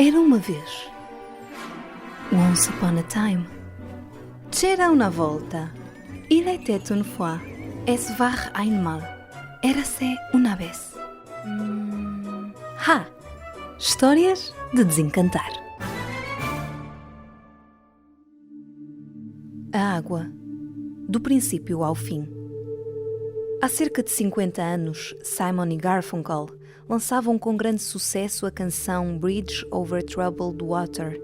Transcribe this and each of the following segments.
Era uma vez. Once upon a time. C'era una volta. Il était une fois. Es war einmal. Érase una vez. Histórias de desencantar. A água, do princípio ao fim. Há cerca de 50 anos, Simon e Garfunkel lançavam com grande sucesso a canção Bridge Over Troubled Water.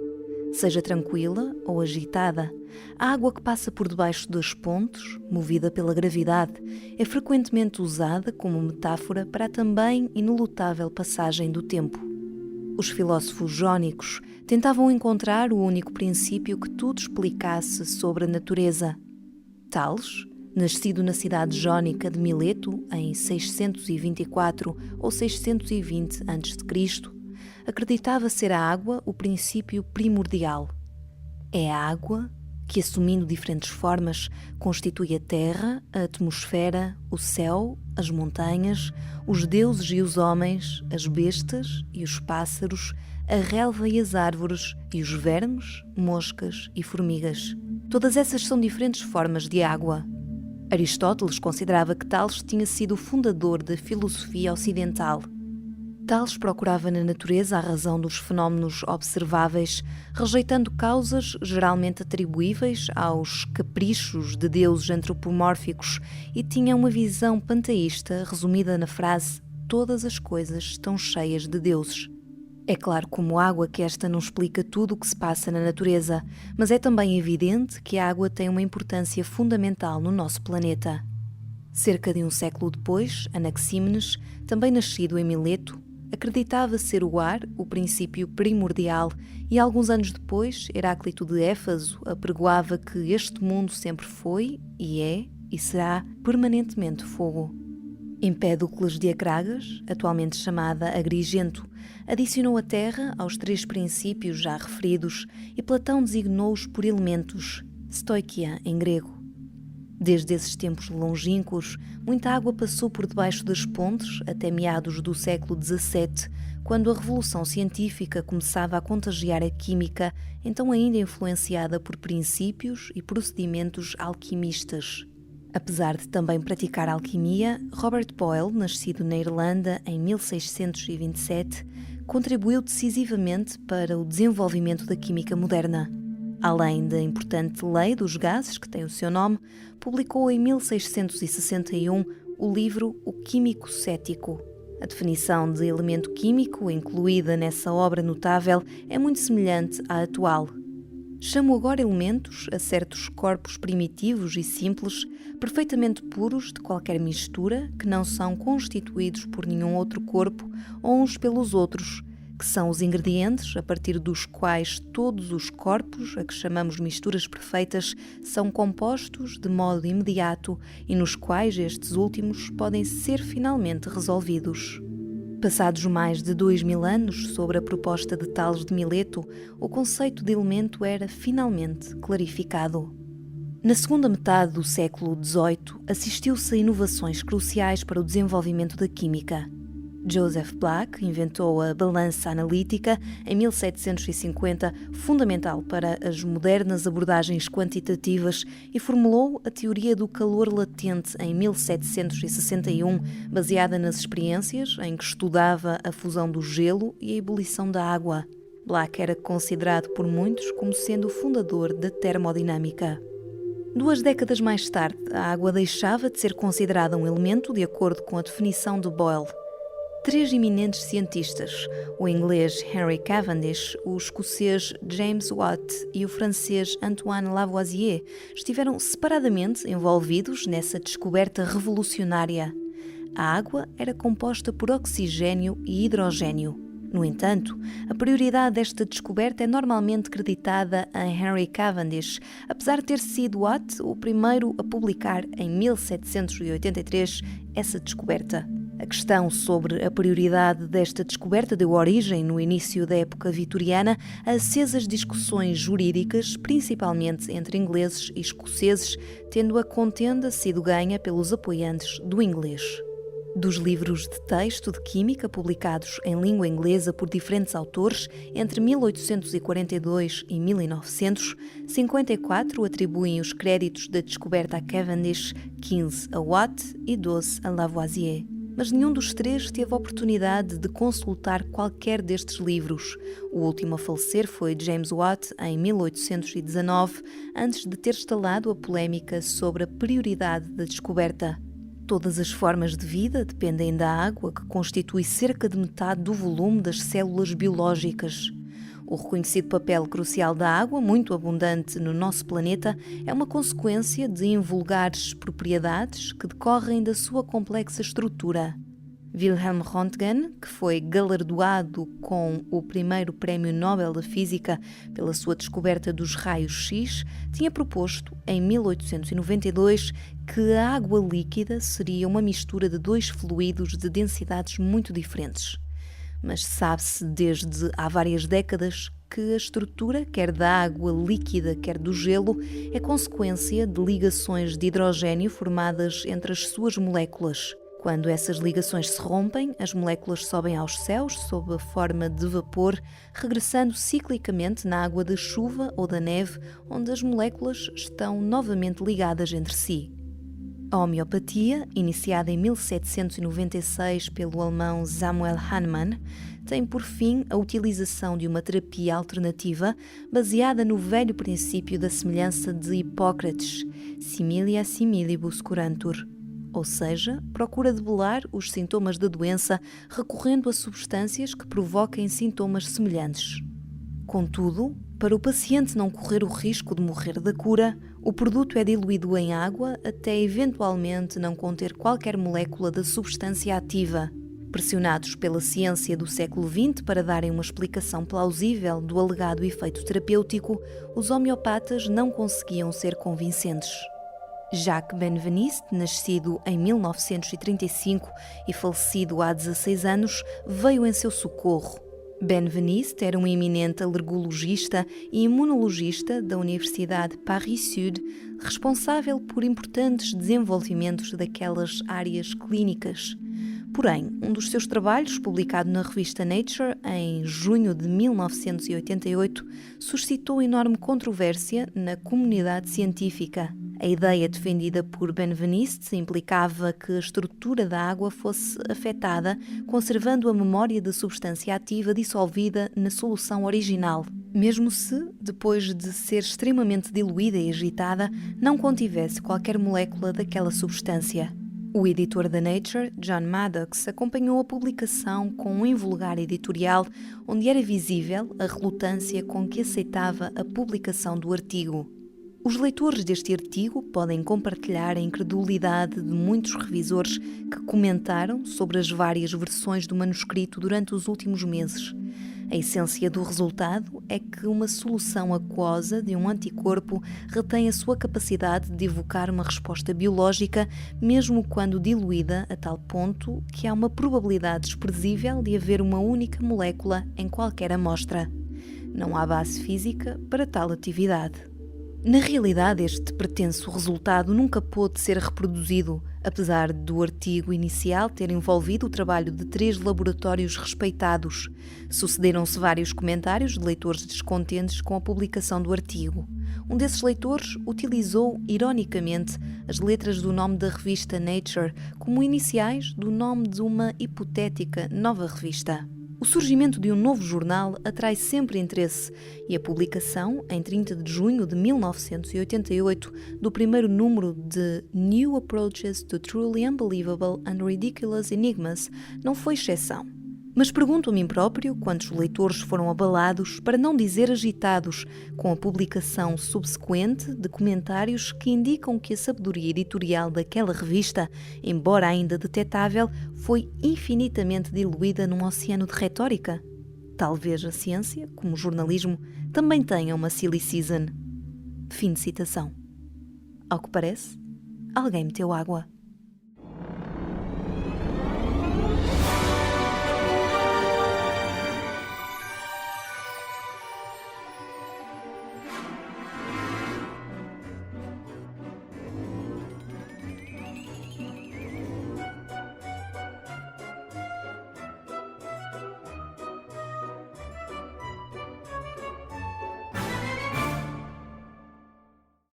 Seja tranquila ou agitada, a água que passa por debaixo das pontes, movida pela gravidade, é frequentemente usada como metáfora para a também inelutável passagem do tempo. Os filósofos jónicos tentavam encontrar o único princípio que tudo explicasse sobre a natureza. Tales, nascido na cidade jónica de Mileto em 624 ou 620 a.C., acreditava ser a água o princípio primordial. É a água que, assumindo diferentes formas, constitui a terra, a atmosfera, o céu, as montanhas, os deuses e os homens, as bestas e os pássaros, a relva e as árvores, e os vermes, moscas e formigas. Todas essas são diferentes formas de água. Aristóteles considerava que Tales tinha sido o fundador da filosofia ocidental. Tales procurava na natureza a razão dos fenómenos observáveis, rejeitando causas geralmente atribuíveis aos caprichos de deuses antropomórficos, e tinha uma visão panteísta resumida na frase: todas as coisas estão cheias de deuses. É claro, como água, que esta não explica tudo o que se passa na natureza, mas é também evidente que a água tem uma importância fundamental no nosso planeta. Cerca de um século depois, Anaxímenes, também nascido em Mileto, acreditava ser o ar o princípio primordial, e alguns anos depois, Heráclito de Éfaso apregoava que este mundo sempre foi, e será permanentemente fogo. Empédocles de Acragas, atualmente chamada Agrigento, adicionou a terra aos três princípios já referidos, e Platão designou-os por elementos, stoichia em grego. Desde esses tempos longínquos, muita água passou por debaixo das pontes até meados do século XVII, quando a revolução científica começava a contagiar a química, então ainda influenciada por princípios e procedimentos alquimistas. Apesar de também praticar alquimia, Robert Boyle, nascido na Irlanda em 1627, contribuiu decisivamente para o desenvolvimento da química moderna. Além da importante Lei dos Gases, que tem o seu nome, publicou em 1661 o livro O Químico Cético. A definição de elemento químico incluída nessa obra notável é muito semelhante à atual. Chamo agora elementos a certos corpos primitivos e simples, perfeitamente puros de qualquer mistura, que não são constituídos por nenhum outro corpo ou uns pelos outros, que são os ingredientes a partir dos quais todos os corpos, a que chamamos misturas perfeitas, são compostos de modo imediato e nos quais estes últimos podem ser finalmente resolvidos. Passados mais de 2000 anos sobre a proposta de Tales de Mileto, o conceito de elemento era finalmente clarificado. Na segunda metade do século XVIII, assistiu-se a inovações cruciais para o desenvolvimento da química. Joseph Black inventou a balança analítica em 1750, fundamental para as modernas abordagens quantitativas, e formulou a teoria do calor latente em 1761, baseada nas experiências em que estudava a fusão do gelo e a ebulição da água. Black era considerado por muitos como sendo o fundador da termodinâmica. 2 décadas mais tarde, a água deixava de ser considerada um elemento de acordo com a definição de Boyle. 3 eminentes cientistas, o inglês Henry Cavendish, o escocês James Watt e o francês Antoine Lavoisier, estiveram separadamente envolvidos nessa descoberta revolucionária. A água era composta por oxigênio e hidrogênio. No entanto, a prioridade desta descoberta é normalmente creditada a Henry Cavendish, apesar de ter sido Watt o primeiro a publicar em 1783 essa descoberta. A questão sobre a prioridade desta descoberta deu origem, no início da época vitoriana, a acesas discussões jurídicas, principalmente entre ingleses e escoceses, tendo a contenda sido ganha pelos apoiantes do inglês. Dos livros de texto de química publicados em língua inglesa por diferentes autores entre 1842 e 1900, 54 atribuem os créditos da descoberta a Cavendish, 15 a Watt e 12 a Lavoisier. Mas nenhum dos três teve a oportunidade de consultar qualquer destes livros. O último a falecer foi James Watt, em 1819, antes de ter instalado a polémica sobre a prioridade da descoberta. Todas as formas de vida dependem da água, que constitui cerca de metade do volume das células biológicas. O reconhecido papel crucial da água, muito abundante no nosso planeta, é uma consequência de invulgares propriedades que decorrem da sua complexa estrutura. Wilhelm Röntgen, que foi galardoado com o primeiro Prémio Nobel da Física pela sua descoberta dos raios-X, tinha proposto, em 1892, que a água líquida seria uma mistura de dois fluidos de densidades muito diferentes. Mas sabe-se desde há várias décadas que a estrutura, quer da água líquida, quer do gelo, é consequência de ligações de hidrogênio formadas entre as suas moléculas. Quando essas ligações se rompem, as moléculas sobem aos céus sob a forma de vapor, regressando ciclicamente na água da chuva ou da neve, onde as moléculas estão novamente ligadas entre si. A homeopatia, iniciada em 1796 pelo alemão Samuel Hahnemann, tem por fim a utilização de uma terapia alternativa baseada no velho princípio da semelhança de Hipócrates, similia similibus curantur. Ou seja, procura debelar os sintomas da doença recorrendo a substâncias que provoquem sintomas semelhantes. Contudo, para o paciente não correr o risco de morrer da cura, o produto é diluído em água até eventualmente não conter qualquer molécula da substância ativa. Pressionados pela ciência do século XX para darem uma explicação plausível do alegado efeito terapêutico, os homeopatas não conseguiam ser convincentes. Jacques Benveniste, nascido em 1935 e falecido há 16 anos, veio em seu socorro. Benveniste era um eminente alergologista e imunologista da Universidade Paris-Sud, responsável por importantes desenvolvimentos daquelas áreas clínicas. Porém, um dos seus trabalhos, publicado na revista Nature em junho de 1988, suscitou enorme controvérsia na comunidade científica. A ideia defendida por Benveniste implicava que a estrutura da água fosse afetada, conservando a memória da substância ativa dissolvida na solução original, mesmo se, depois de ser extremamente diluída e agitada, não contivesse qualquer molécula daquela substância. O editor da Nature, John Maddox, acompanhou a publicação com um invulgar editorial onde era visível a relutância com que aceitava a publicação do artigo. Os leitores deste artigo podem compartilhar a incredulidade de muitos revisores que comentaram sobre as várias versões do manuscrito durante os últimos meses. A essência do resultado é que uma solução aquosa de um anticorpo retém a sua capacidade de evocar uma resposta biológica, mesmo quando diluída a tal ponto que há uma probabilidade desprezível de haver uma única molécula em qualquer amostra. Não há base física para tal atividade. Na realidade, este pretenso resultado nunca pôde ser reproduzido, apesar do artigo inicial ter envolvido o trabalho de 3 laboratórios respeitados. Sucederam-se vários comentários de leitores descontentes com a publicação do artigo. Um desses leitores utilizou, ironicamente, as letras do nome da revista Nature como iniciais do nome de uma hipotética nova revista. O surgimento de um novo jornal atrai sempre interesse e a publicação, em 30 de junho de 1988, do primeiro número de New Approaches to Truly Unbelievable and Ridiculous Enigmas não foi exceção. Mas pergunto a mim próprio quantos leitores foram abalados, para não dizer agitados, com a publicação subsequente de comentários que indicam que a sabedoria editorial daquela revista, embora ainda detetável, foi infinitamente diluída num oceano de retórica. Talvez a ciência, como o jornalismo, também tenha uma silly season. Fim de citação. Ao que parece, alguém meteu água.